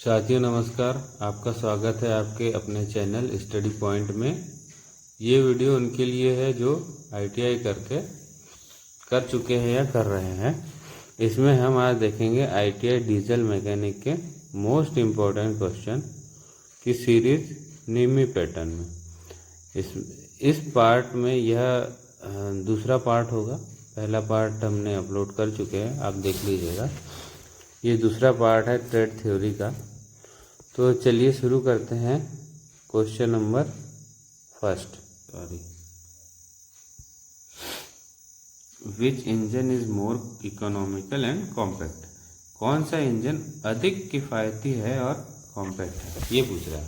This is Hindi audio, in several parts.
साथियों नमस्कार, आपका स्वागत है आपके अपने चैनल स्टडी पॉइंट में। ये वीडियो उनके लिए है जो आईटीआई कर चुके हैं या कर रहे हैं। इसमें हम आज देखेंगे आईटीआई डीजल मैकेनिक के मोस्ट इम्पोर्टेंट क्वेश्चन की सीरीज नीमी पैटर्न में। इस पार्ट में यह दूसरा पार्ट होगा। पहला पार्ट हमने अपलोड कर चुके हैं, आप देख लीजिएगा। ये दूसरा पार्ट है ट्रेड थ्योरी का। तो चलिए शुरू करते हैं। Question number first, which engine is more economical and compact? कौन सा इंजन अधिक किफ़ायती है और कॉम्पैक्ट है, ये पूछ रहा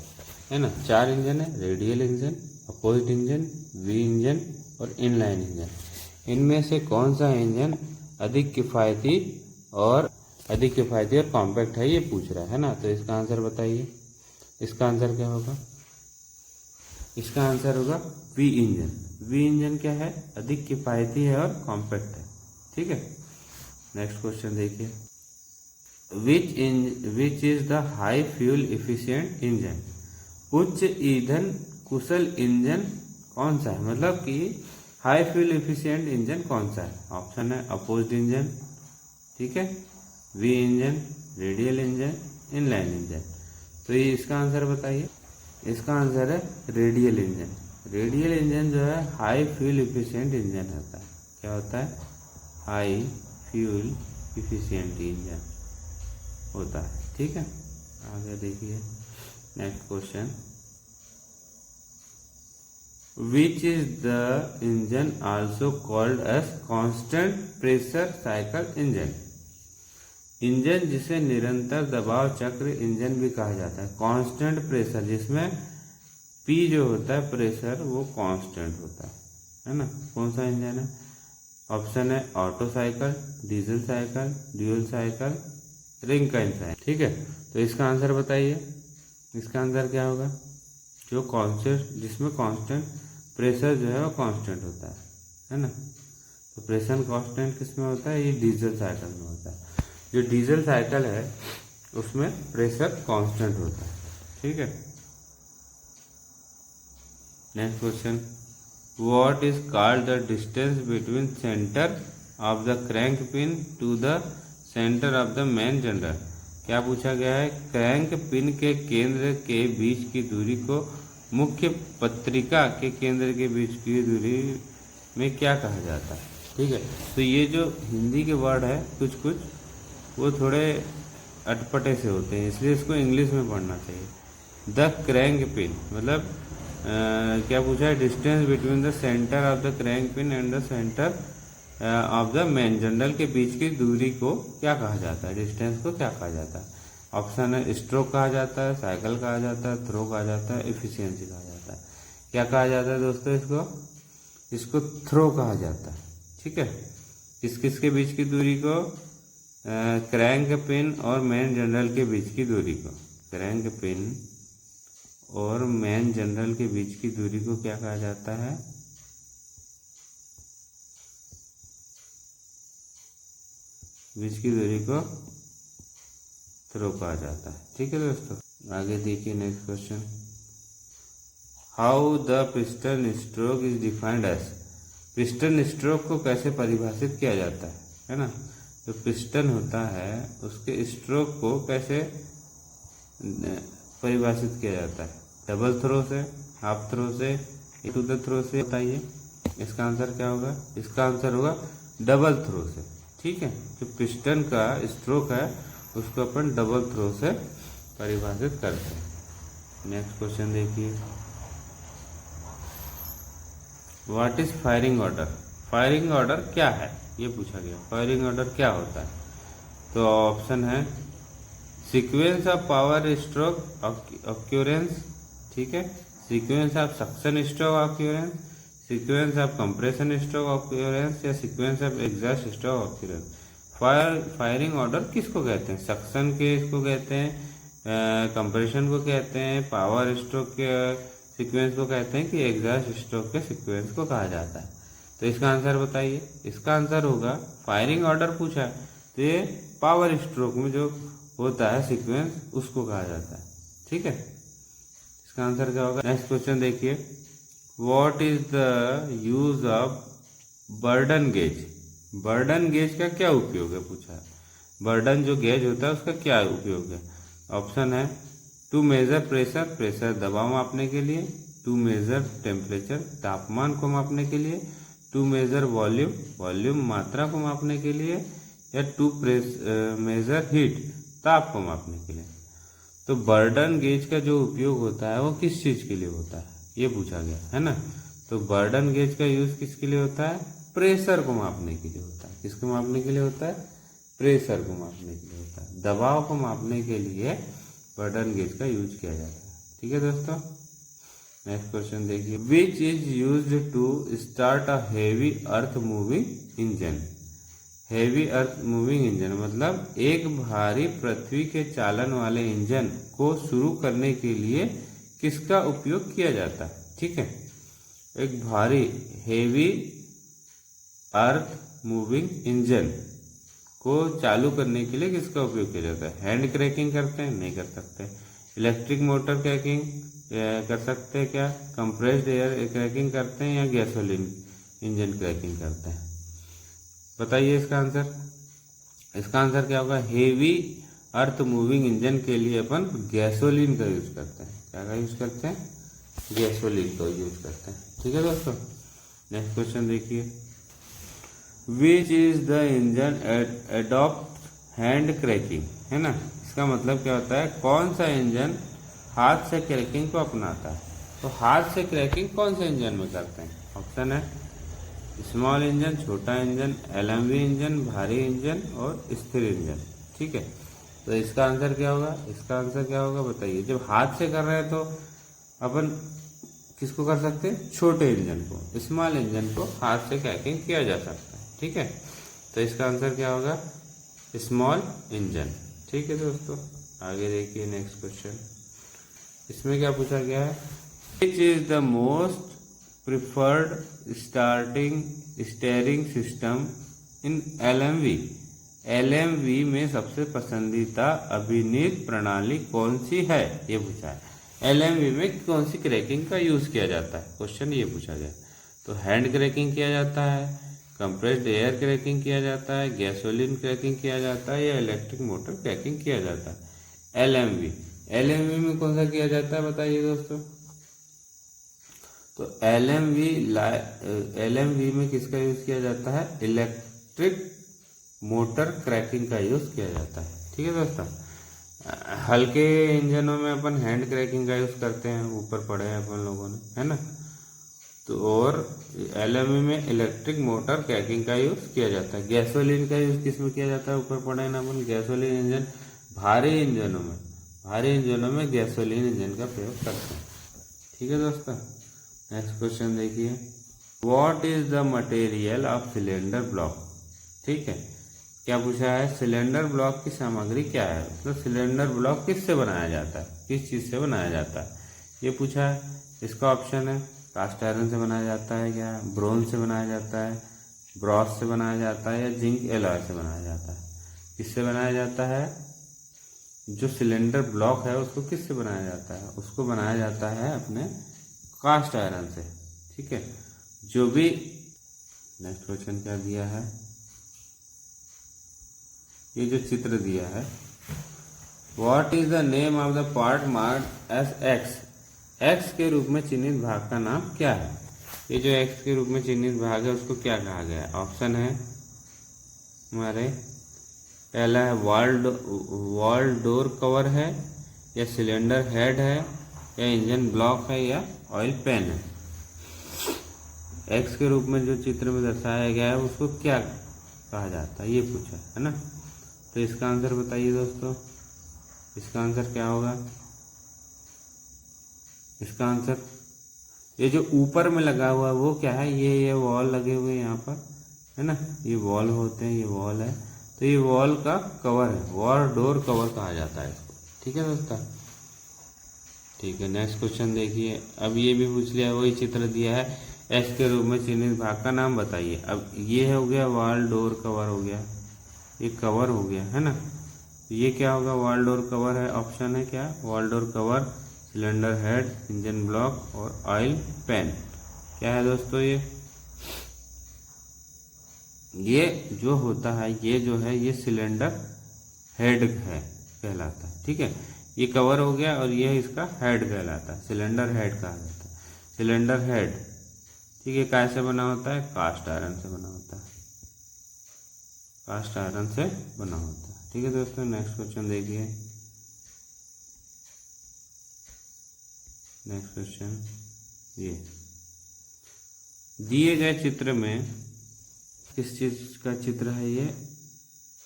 है ना। 4 इंजन है, radial engine, opposite engine, we engine और इनलाइन इंजन। इनमें से कौन सा इंजन अधिक किफ़ायती और कॉम्पैक्ट है, ये पूछ रहा है ना। तो इसका आंसर बताइए। इसका आंसर क्या होगा? इसका आंसर होगा वी इंजन। वी इंजन क्या है? अधिक किफ़ायती है और कॉम्पैक्ट है। ठीक है, नेक्स्ट क्वेश्चन देखिए। Which is the high fuel efficient engine? उच्च ईंधन कुशल इंजन कौन सा है? मतलब कि हाई फ्यूल इफिशिएंट इंजन कौन सा है? ऑप्शन है अपोजिट इंजन, ठीक है, we engine, radial engine, inline engine. तो ये इसका आंसर बताइए। इसका आंसर है रेडियल इंजन। रेडियल इंजन जो है हाई फ्यूल इफिशिएंट इंजन होता है। क्या होता है? हाई फ्यूल इफिशिएंट इंजन होता है। ठीक है, आगे देखिए next question. Which is the engine also called as constant pressure cycle engine? Engine जिसे निरंतर दबाव चक्र इंजन भी कहा जाता है। कांस्टेंट प्रेशर, जिसमें पी जो होता है प्रेशर, वो कांस्टेंट होता है ना। कौन सा इंजन है? ऑप्शन है auto cycle, diesel cycle, dual cycle, Rankine cycle. ठीक है, तो इसका आंसर बताइए। इसका आंसर क्या होगा? जो कांस्टेंट, जिसमें कांस्टेंट प्रेशर जो है वो कांस्टेंट होता है ना। तो प्रेशर कांस्टेंट किस में होता है? ये डीजल साइकिल में होता है। जो डीजल साइकिल है उसमें प्रेशर कांस्टेंट होता है। ठीक है, next question. What is called the distance between centre of the crank pin to the centre of the main journal? क्या पूछा गया है? क्रैंक पिन के केंद्र के बीच की दूरी को मुख्य पत्रिका के केंद्र के बीच की दूरी में क्या कहा जाता है? ठीक है, तो ये जो हिंदी के वर्ड है कुछ वो थोड़े अटपटे से होते हैं, इसलिए इसको इंग्लिश में पढ़ना चाहिए। द क्रैंक पिन मतलब क्या पूछा है? Distance between the centre of the crank pin and the centre of the main general के बीच की दूरी को क्या कहा जाता है? डिस्टेंस को क्या कहा जाता है? ऑप्शन है स्ट्रोक कहा जाता है, साइकिल कहा जाता है, थ्रो कहा जाता है, एफिशिएंसी कहा जाता है। क्या कहा जाता है दोस्तों? इसको थ्रो कहा जाता है। ठीक है, किसके बीच की दूरी को? क्रैंक पिन और मेन जनरल के बीच की दूरी को। क्रैंक पिन और मेन जनरल के बीच की दूरी को क्या कहा जाता है? बीच की दूरी को थ्रो कहा जाता है। ठीक है दोस्तों, आगे देखिए next question. How the piston stroke is defined as? Piston stroke को कैसे परिभाषित किया जाता है ना। जो पिस्टन होता है उसके स्ट्रोक को कैसे परिभाषित किया जाता है? डबल थ्रो से, हाफ थ्रो से, टू द थ्रो से? बताइए इसका आंसर क्या होगा? इसका आंसर होगा डबल थ्रो से। ठीक है, जो पिस्टन का स्ट्रोक है उसको अपन डबल थ्रो से परिभाषित करते हैं। नेक्स्ट क्वेश्चन देखिए। What is firing order? Firing order क्या है, ये पूछा गया। फायरिंग ऑर्डर क्या होता है? तो ऑप्शन है sequence of power stroke occurrence, ठीक है, sequence of suction stroke occurrence, sequence of compression stroke occurrence या sequence of exhaust stroke occurrence. Firing order किसको कहते हैं? सक्शन के इसको कहते हैं, कंप्रेशन को कहते हैं, पावर स्ट्रोक के सीक्वेंस को कहते हैं कि एग्जॉस्ट स्ट्रोक के सीक्वेंस को कहा जाता है। तो इसका आंसर बताइए। इसका आंसर होगा फायरिंग ऑर्डर पूछा तो ये पावर स्ट्रोक में जो होता है सीक्वेंस, उसको कहा जाता है। ठीक है, इसका आंसर क्या होगा? नेक्स्ट क्वेश्चन देखिए, what is the use of burden gauge? Burden gauge का क्या उपयोग है पूछा है। बर्डन जो गेज होता है उसका क्या उपयोग है? ऑप्शन है टू मेजर प्रेशर, प्रेशर दबाव मापने के लिए, टू मेजर टेम्परेचर, तापमान को मापने के लिए, टू मेजर वॉल्यूम, वॉल्यूम मात्रा को मापने के लिए, या टू मेजर हीट, ताप को मापने के लिए। तो बर्डन गेज का जो उपयोग होता है वो किस चीज के लिए होता है, ये पूछा गया है ना। तो बर्डन गेज का यूज किसके लिए होता है? प्रेशर को मापने के लिए होता है। किसको मापने के लिए होता है? प्रेशर को मापने के लिए होता है। दबाव को मापने के लिए बर्डन गेज का यूज किया जाता है। ठीक है दोस्तों, नेक्स्ट क्वेश्चन देखिए, which is used to start a heavy earth moving engine? Heavy earth moving engine मतलब एक भारी पृथ्वी के चालन वाले इंजन को शुरू करने के लिए किसका उपयोग किया जाता है? ठीक है, एक भारी हेवी अर्थ मूविंग इंजन को चालू करने के लिए किसका उपयोग किया जाता है? हैंड क्रैकिंग करते हैं? नहीं कर सकते। इलेक्ट्रिक मोटर क्रैकिंग कर सकते हैं क्या? कंप्रेस्ड एयर क्रैकिंग करते हैं या गैसोलीन इंजन क्रैकिंग करते हैं? बताइए इसका आंसर। इसका आंसर क्या होगा? हेवी अर्थ मूविंग इंजन के लिए अपन गैसोलीन का यूज करते हैं। क्या का यूज करते हैं? गैसोलीन का यूज करते हैं। ठीक है दोस्तों, नेक्स्ट क्वेश्चन देखिए, which is the engine adopt hand cracking? है ना, इसका मतलब क्या होता है? कौन सा इंजन हाथ से क्रैकिंग को अपनाता है? तो हाथ से क्रैकिंग कौन से इंजन में करते हैं? ऑप्शन है स्मॉल इंजन, छोटा इंजन, एलएमवी इंजन, भारी इंजन और स्थिर इंजन। ठीक है, तो इसका आंसर क्या होगा? इसका आंसर क्या होगा बताइए। जब हाथ से कर रहे हैं तो अपन किसको कर सकते हैं? छोटे इंजन को, स्मॉल इंजन को हाथ से क्रैकिंग किया जा सकता है। ठीक है, तो इसका आंसर क्या होगा? Small engine. ठीक है दोस्तों, आगे देखिए नेक्स्ट क्वेश्चन। इसमें क्या पूछा गया है? विच is the most preferred steering system in LMV? LMV में सबसे पसंदीदा अभिनीत प्रणाली कौन सी है, ये पूछा है। एलएमवी में कौन सी क्रैकिंग का यूज किया जाता है, क्वेश्चन ये पूछा गया। तो हैंड क्रैकिंग किया जाता है, कंप्रेस्ड एयर क्रैकिंग किया जाता है, गैसोलीन क्रैकिंग किया जाता है, या इलेक्ट्रिक मोटर क्रैकिंग किया जाता है? एलएमवी, एलएमवी में कौन सा किया जाता है बताइए दोस्तों। तो एलएमवी में किसका यूज किया जाता है? इलेक्ट्रिक मोटर क्रैकिंग का यूज किया जाता है। ठीक है दोस्तों, हल्के इंजनों में अपन हैंड क्रैकिंग का यूज करते हैं, ऊपर पढ़े हैं अपन लोगों ने, है ना। तो और एलएमवी में इलेक्ट्रिक मोटर क्रैकिंग का यूज किया जाता है। गैसोलीन का यूज किसमें किया जाता है? ऊपर पढ़े ना अपन, गैसोलीन इंजन भारी इंजनों में गैसोलीन इंजन का प्रयोग करते हैं। ठीक है दोस्तों, नेक्स्ट क्वेश्चन देखिए, what is the material of cylinder block? ठीक है, क्या पूछा है? सिलेंडर ब्लॉक की सामग्री क्या है? मतलब सिलेंडर ब्लॉक किससे बनाया जाता है, किस चीज से बनाया जाता है, ये पूछा है। इसका ऑप्शन है कास्ट आयरन से बनाया जाता है, क्या ब्रोंज से बनाया जाता है, ब्रॉस से बनाया जाता है, या जिंक एलॉय से बनाया जाता है? किससे बनाया जाता है? जो सिलेंडर ब्लॉक है उसको किससे बनाया जाता है? उसको बनाया जाता है अपने कास्ट आयरन से। ठीक है, जो भी नेक्स्ट क्वेश्चन क्या दिया है, ये जो चित्र दिया है, what is the name of the part marked as X? X के रूप में चिन्हित भाग का नाम क्या है? ये जो एक्स के रूप में चिन्हित भाग है उसको क्या कहा गया है? ऑप्शन है हमारे, पहला है वॉल डोर कवर है, या सिलेंडर हेड है, या इंजन ब्लॉक है, या ऑयल पैन है। एक्स के रूप में जो चित्र में दर्शाया गया है उसको क्या कहा जाता है, ये पूछा है ना। तो इसका आंसर बताइए दोस्तों। इसका आंसर क्या होगा? इसका आंसर, ये जो ऊपर में लगा हुआ है वो क्या है? ये वॉल लगे हुए हैं यहाँ पर, है ना, ये वॉल होते हैं, ये वॉल है, तो ये वॉल का कवर है, वॉल डोर कवर कहा जाता है इसको। ठीक है दोस्तों, ठीक है, नेक्स्ट क्वेश्चन देखिए। अब ये भी पूछ लिया, वही चित्र दिया है, एक्स के रूप में चिन्हित भाग का नाम बताइए। अब ये हो गया वॉल डोर कवर हो गया, ये कवर हो गया, है ना। तो ये क्या होगा, वॉल डोर कवर है, ऑप्शन है क्या, wall door cover, cylinder head, engine block और ऑयल पैन। क्या है दोस्तों, ये जो होता है, ये जो है ये सिलेंडर हेड है कहलाता है। ठीक है, ये कवर हो गया और ये इसका हेड कहलाता है, सिलेंडर हेड कहा जाता है, सिलेंडर हेड। ठीक है, कैसे बना होता है, कास्ट आयरन से बना होता है, कास्ट आयरन से बना होता है। ठीक है दोस्तों, नेक्स्ट क्वेश्चन देखिए। नेक्स्ट क्वेश्चन, ये दिए गए चित्र में किस चीज का चित्र है, ये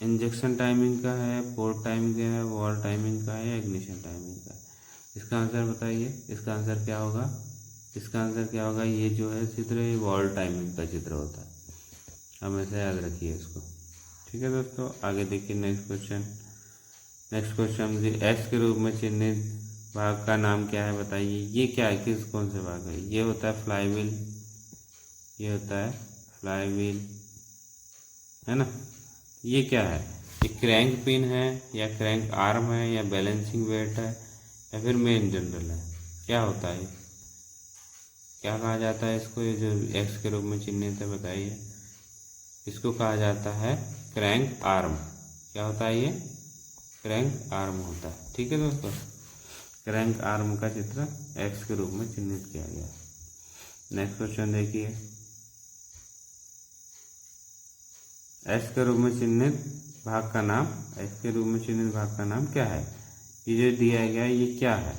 इंजेक्शन टाइमिंग का है, पोर्ट टाइमिंग का है, वॉल टाइमिंग का है या इग्निशन टाइमिंग का है। इसका आंसर बताइए, इसका आंसर क्या होगा, इसका आंसर क्या होगा, ये जो है चित्र, ये वॉल टाइमिंग का चित्र होता है, हमेशा याद रखिए इसको। ठीक है दोस्तों, आगे देखिए next question. Next question, x के रूप में चिन्हित भाग का नाम क्या है बताइए। ये क्या है, किस कौन से भाग है, ये होता है फ्लाईव्हील, ये होता है फ्लाईव्हील, है ना। ये क्या है, ये क्रैंक पिन है या क्रैंक आर्म है या बैलेंसिंग वेट है या फिर मेन जनरल है, क्या होता है, क्या कहा जाता है इसको, ये जो एक्स के रूप में चिन्हित है बताइए। इसको कहा जाता है क्रैंक आर्म। क्या होता है, ये क्रैंक आर्म होता है। ठीक है दोस्तों, क्रैंक आर्म का चित्र एक्स के रूप में चिन्हित किया गया। नेक्स्ट क्वेश्चन देखिए, एक्स के रूप में चिन्हित भाग का नाम, एक्स के रूप में चिन्हित भाग का नाम क्या है। ये जो दिया गया है ये क्या है,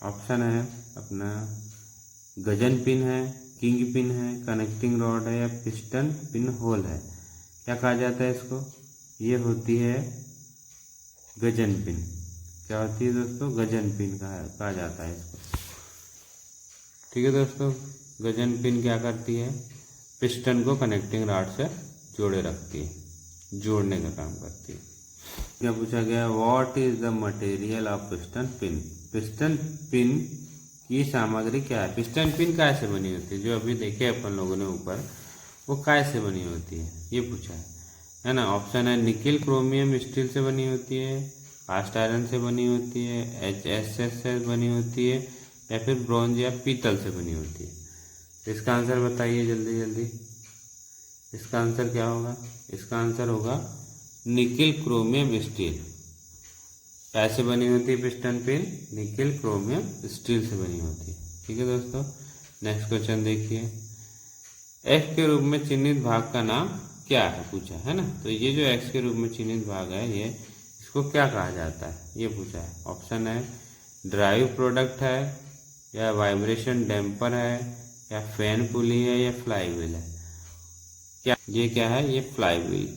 ऑप्शन है अपना गजन पिन है, किंग पिन है, कनेक्टिंग रॉड है या पिस्टन पिन होल है। क्या कहा जाता है इसको, ये होती है गजन पिन। क्या होती है दोस्तों, गजन पिन कहा जाता है इसको। ठीक है दोस्तों, गजन पिन क्या करती है, पिस्टन को कनेक्टिंग रॉड से जोड़े रखती है, जोड़ने का काम करती है। क्या पूछा गया, what is the material of piston pin. Piston pin की सामग्री क्या है, पिस्टन पिन कैसे बनी होती है, जो अभी देखे अपन लोगों ने ऊपर, वो कैसे बनी होती है, ये पूछा है ना। ऑप्शन है निकिल क्रोमियम स्टील से बनी होती है, कास्ट आयरन से बनी होती है, HSS से बनी होती है या फिर ब्रॉन्ज या पीतल से बनी होती है। इसका आंसर बताइए जल्दी जल्दी, इसका आंसर क्या होगा, इसका आंसर होगा निकिल क्रोमियम स्टील। कैसे बनी होती है piston pin, nickel chromium steel से बनी होती है। ठीक है दोस्तों, नेक्स्ट क्वेश्चन देखिए, एक्स के रूप में चिन्हित भाग का नाम क्या है पूछा है ना। तो ये जो एक्स के रूप में चिन्हित भाग है, ये इसको क्या कहा जाता है, ये पूछा है। ऑप्शन है ड्राइव प्रोडक्ट है या वाइब्रेशन डैम्पर है या फैन पुली है या फ्लाईव्हील है। क्या ये क्या है, ये फ्लाईव्हील,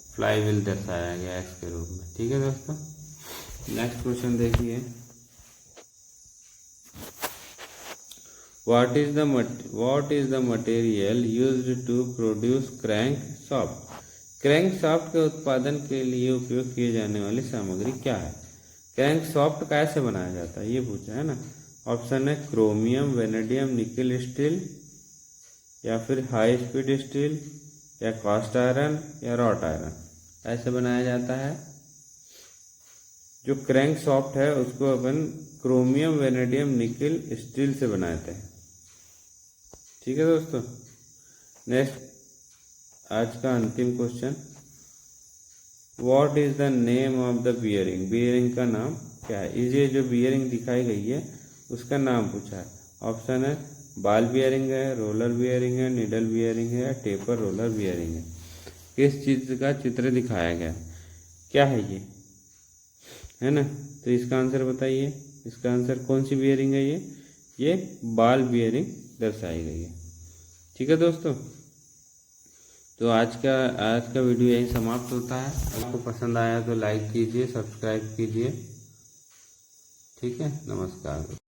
फ्लाईव्हील दर्शाया गया एक्स के रूप में। ठीक है दोस्तों, नेक्स्ट क्वेश्चन देखिए, what is the material used to produce crank shaft. Crank shaft के उत्पादन के लिए उपयोग किए जाने वाली सामग्री क्या है। क्रैंक शाफ्ट कैसे बनाया जाता है, ये पूछा है ना। ऑप्शन है क्रोमियम, वेनेडियम, निकिल स्टील या फिर हाई स्पीड स्टील या कास्ट आयरन या रॉट आयरन। ऐसे बनाया जाता है, जो क्रैंक शाफ्ट है उसको अपन क्रोमियम, वेनेडियम, निकिल स्टील से बनाते हैं। ठीक है दोस्तों, नेक्स्ट आज का अंतिम question, what is the name of the bearing. Bearing का नाम क्या है, ये जो बियरिंग दिखाई गई है उसका नाम पूछा है। ऑप्शन है बाल बियरिंग है, रोलर बियरिंग है, निडल बियरिंग है या टेपर रोलर बियरिंग है। किस चीज का चित्र दिखाया गया, क्या है ये, है ना। तो इसका आंसर बताइए, इसका आंसर कौन सी बियरिंग है, ये बाल बियरिंग दर्शाई गई है। ठीक है दोस्तों, तो आज का वीडियो यही समाप्त होता है। आपको पसंद आया तो लाइक कीजिए, सब्सक्राइब कीजिए। ठीक है, नमस्कार।